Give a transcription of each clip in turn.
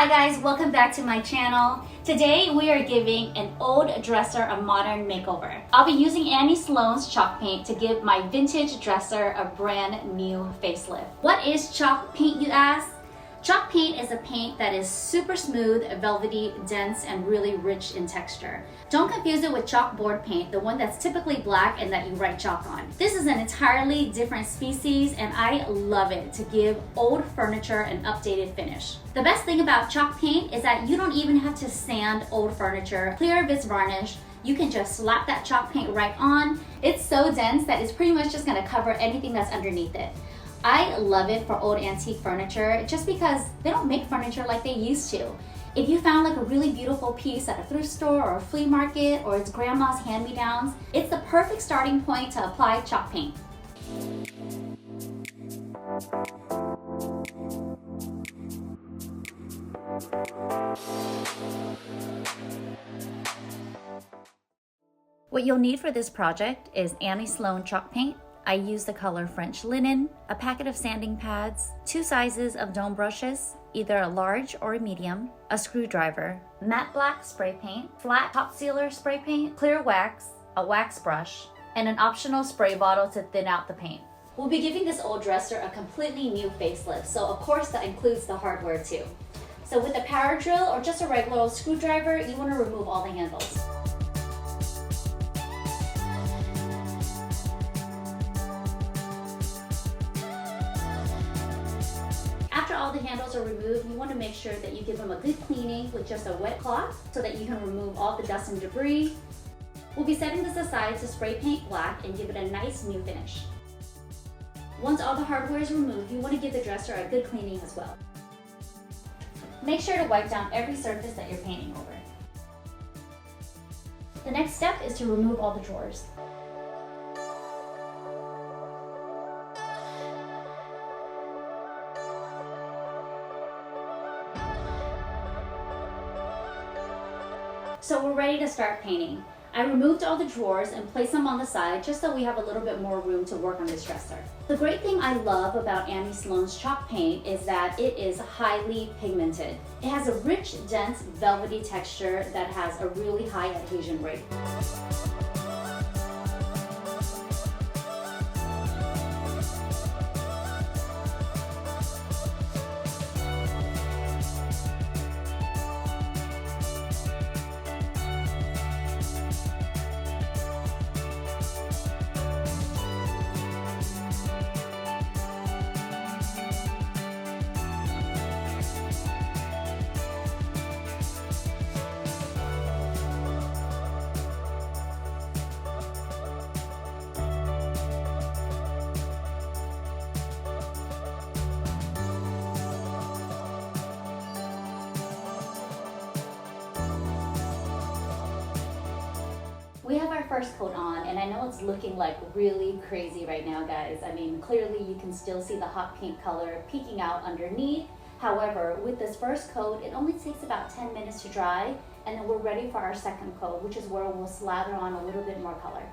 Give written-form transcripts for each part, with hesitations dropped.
Hi guys, welcome back to my channel. Today we are giving an old dresser a modern makeover. I'll be using Annie Sloan's chalk paint to give my vintage dresser a brand new facelift. What is chalk paint, you ask? Chalk paint is a paint that is super smooth, velvety, dense, and really rich in texture. Don't confuse it with chalkboard paint, the one that's typically black and that you write chalk on. This is an entirely different species and I love it to give old furniture an updated finish. The best thing about chalk paint is that you don't even have to sand old furniture, clear of its varnish. You can just slap that chalk paint right on. It's so dense that it's pretty much just gonna cover anything that's underneath it. I love it for old antique furniture just because they don't make furniture like they used to. If you found like a really beautiful piece at a thrift store or a flea market or it's grandma's hand-me-downs, it's the perfect starting point to apply chalk paint. What you'll need for this project is Annie Sloan chalk paint. I use the color French linen, a packet of sanding pads, 2 sizes of dome brushes, either a large or a medium, a screwdriver, matte black spray paint, flat top sealer spray paint, clear wax, a wax brush, and an optional spray bottle to thin out the paint. We'll be giving this old dresser a completely new facelift, so of course that includes the hardware too. So with a power drill or just a regular old screwdriver, you want to remove all the handles. After all the handles are removed, you want to make sure that you give them a good cleaning with just a wet cloth so that you can remove all the dust and debris. We'll be setting this aside to spray paint black and give it a nice new finish. Once all the hardware is removed, you want to give the dresser a good cleaning as well. Make sure to wipe down every surface that you're painting over. The next step is to remove all the drawers. So we're ready to start painting. I removed all the drawers and placed them on the side just so we have a little bit more room to work on this dresser. The great thing I love about Annie Sloan's chalk paint is that it is highly pigmented. It has a rich, dense, velvety texture that has a really high adhesion rate. We have our first coat on, and I know it's looking like really crazy right now, guys. I mean, clearly you can still see the hot pink color peeking out underneath. However, with this first coat, it only takes about 10 minutes to dry, and then we're ready for our second coat, which is where we'll slather on a little bit more color.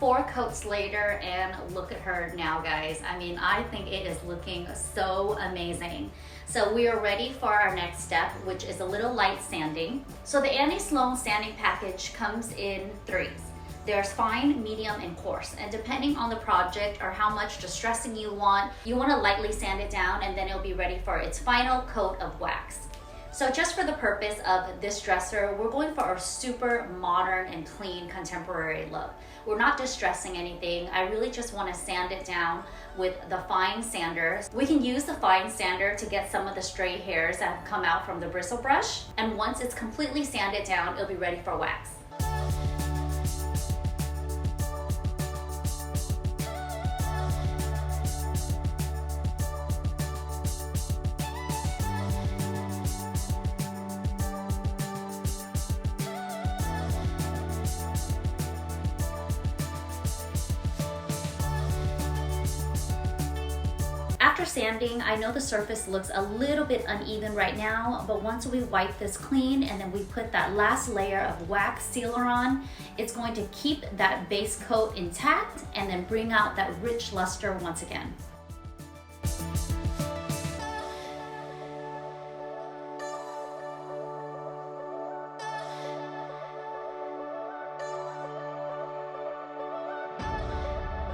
4 coats later, and look at her now, guys. I mean, I think it is looking so amazing. So we are ready for our next step, which is a little light sanding. So the Annie Sloan sanding package comes in 3s. There's fine, medium, and coarse. And depending on the project or how much distressing you want to lightly sand it down, and then it'll be ready for its final coat of wax. So just for the purpose of this dresser, we're going for a super modern and clean contemporary look. We're not distressing anything. I really just want to sand it down with the fine sander. We can use the fine sander to get some of the stray hairs that have come out from the bristle brush. And once it's completely sanded down, it'll be ready for wax. After sanding, I know the surface looks a little bit uneven right now, but once we wipe this clean and then we put that last layer of wax sealer on, it's going to keep that base coat intact and then bring out that rich luster once again.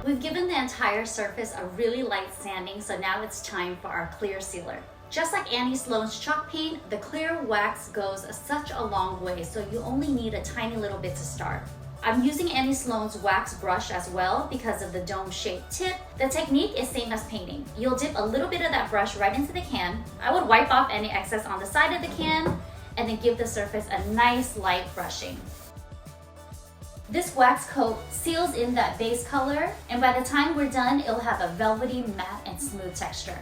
We've given the entire surface a really light sanding, so now it's time for our clear sealer. Just like Annie Sloan's chalk paint, the clear wax goes such a long way, so you only need a tiny little bit to start. I'm using Annie Sloan's wax brush as well because of the dome-shaped tip. The technique is same as painting. You'll dip a little bit of that brush right into the can. I would wipe off any excess on the side of the can and then give the surface a nice light brushing. This wax coat seals in that base color, and by the time we're done, it'll have a velvety, matte, and smooth texture.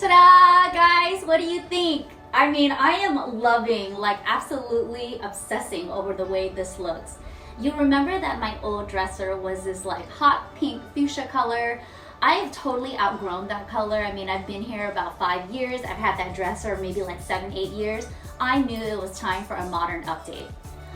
Ta-da, guys! What do you think? I mean, I am loving, like absolutely obsessing over the way this looks. You remember that my old dresser was this like hot pink fuchsia color. I've totally outgrown that color. I mean, I've been here about 5 years. I've had that dresser maybe like 7-8 years. I knew it was time for a modern update.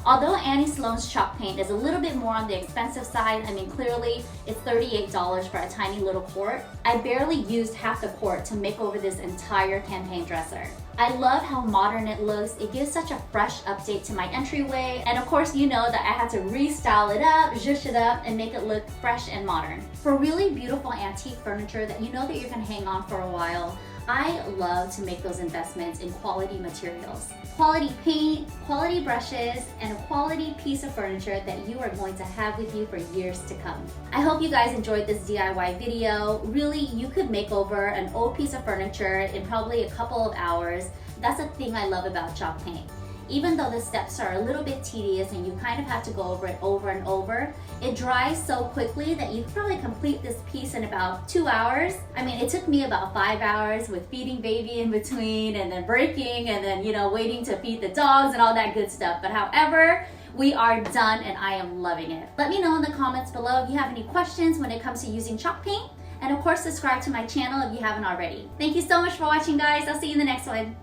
Although Annie Sloan's chalk paint is a little bit more on the expensive side, I mean clearly it's $38 for a tiny little quart, I barely used half the quart to make over this entire campaign dresser. I love how modern it looks. It gives such a fresh update to my entryway, and of course you know that I had to restyle it up, zhuzh it up, and make it look fresh and modern. For really beautiful antique furniture that you know that you're gonna hang on for a while, I love to make those investments in quality materials. Quality paint, quality brushes, and a quality piece of furniture that you are going to have with you for years to come. I hope you guys enjoyed this DIY video. Really, you could make over an old piece of furniture in probably a couple of hours. That's a thing I love about chalk paint. even though the steps are a little bit tedious and you kind of have to go over it over and over, it dries so quickly that you can probably complete this piece in about 2 hours. I mean, it took me about 5 hours with feeding baby in between and then breaking and then, waiting to feed the dogs and all that good stuff. But however, we are done and I am loving it. Let me know in the comments below if you have any questions when it comes to using chalk paint. And of course, subscribe to my channel if you haven't already. Thank you so much for watching, guys. I'll see you in the next one.